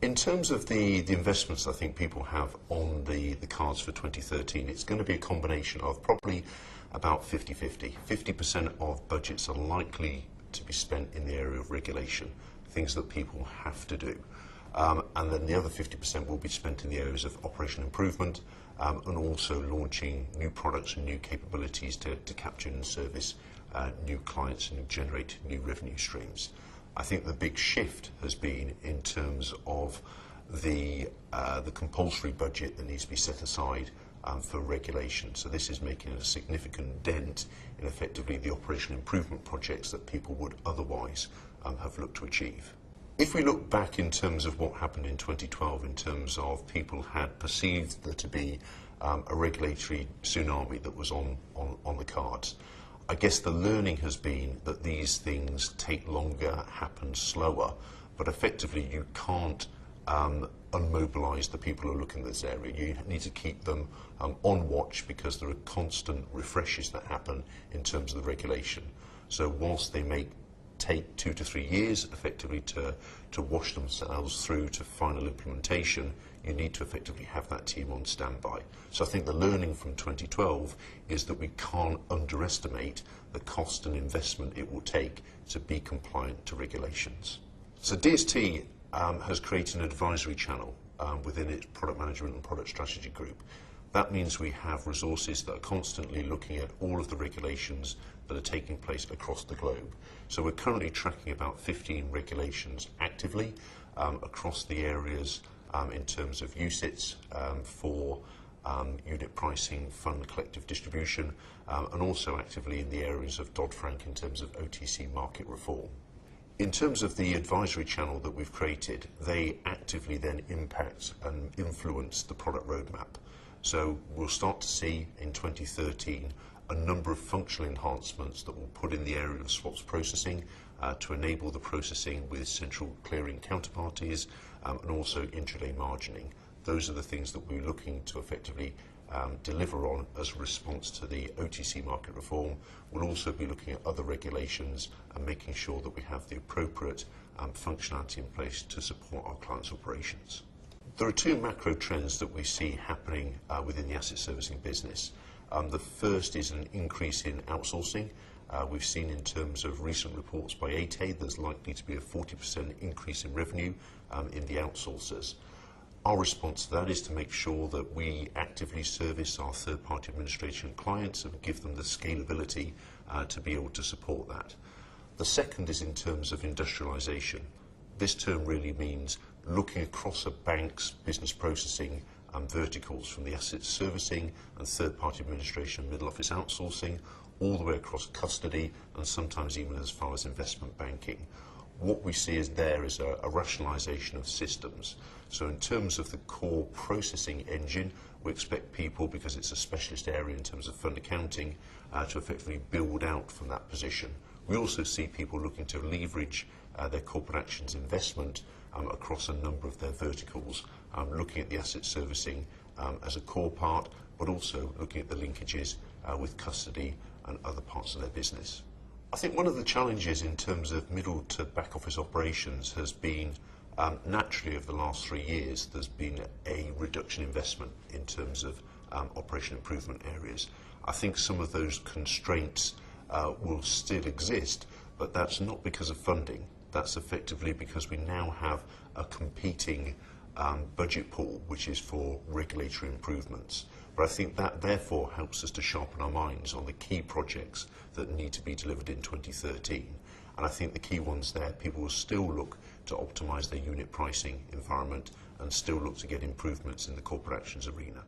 In terms of the investments I think people have on the cards for 2013, it's going to be a combination of probably about 50-50. 50% of budgets are likely to be spent in the area of regulation, things that people have to do. And then the other 50% will be spent in the areas of operational improvement and also launching new products and new capabilities to capture and service new clients and generate new revenue streams. I think the big shift has been in terms of the compulsory budget that needs to be set aside for regulation. So this is making a significant dent in effectively the operational improvement projects that people would otherwise have looked to achieve. If we look back in terms of what happened in 2012, in terms of people had perceived there to be a regulatory tsunami that was on the cards, I guess the learning has been that these things take longer, happen slower, but effectively you can't unmobilise the people who are looking at this area. You need to keep them on watch because there are constant refreshes that happen in terms of the regulation. So whilst they may take 2 to 3 years effectively to wash themselves through to final implementation, you need to effectively have that team on standby. So I think the learning from 2012 is that we can't underestimate the cost and investment it will take to be compliant to regulations. So DST has created an advisory channel within its product management and product strategy group. That means we have resources that are constantly looking at all of the regulations that are taking place across the globe. So we're currently tracking about 15 regulations actively across the areas in terms of UCITS for unit pricing, fund collective distribution, and also actively in the areas of Dodd-Frank in terms of OTC market reform. In terms of the advisory channel that we've created, they actively then impact and influence the product roadmap. So we'll start to see in 2013 a number of functional enhancements that will put in the area of swaps processing to enable the processing with central clearing counterparties and also intraday margining. Those are the things that we're looking to effectively deliver on as a response to the OTC market reform. We'll also be looking at other regulations and making sure that we have the appropriate functionality in place to support our clients' operations. There are two macro trends that we see happening within the asset servicing business. The first is an increase in outsourcing. We've seen in terms of recent reports by ATA, there's likely to be a 40% increase in revenue in the outsourcers. Our response to that is to make sure that we actively service our third-party administration clients and give them the scalability to be able to support that. The second is in terms of industrialisation. This term really means looking across a bank's business processing verticals from the asset servicing and third-party administration, middle office outsourcing, all the way across custody and sometimes even as far as investment banking. What we see is a rationalisation of systems. So in terms of the core processing engine, we expect people, because it's a specialist area in terms of fund accounting, to effectively build out from that position. We also see people looking to leverage their corporate actions investment across a number of their verticals, looking at the asset servicing as a core part, but also looking at the linkages with custody and other parts of their business. I think one of the challenges in terms of middle to back office operations has been naturally over the last 3 years there's been a reduction in investment in terms of operation improvement areas. I think some of those constraints will still exist, but that's not because of funding. That's effectively because we now have a competing budget pool which is for regulatory improvements. But I think that therefore helps us to sharpen our minds on the key projects that need to be delivered in 2013. And I think the key ones there, people will still look to optimise their unit pricing environment and still look to get improvements in the corporate actions arena.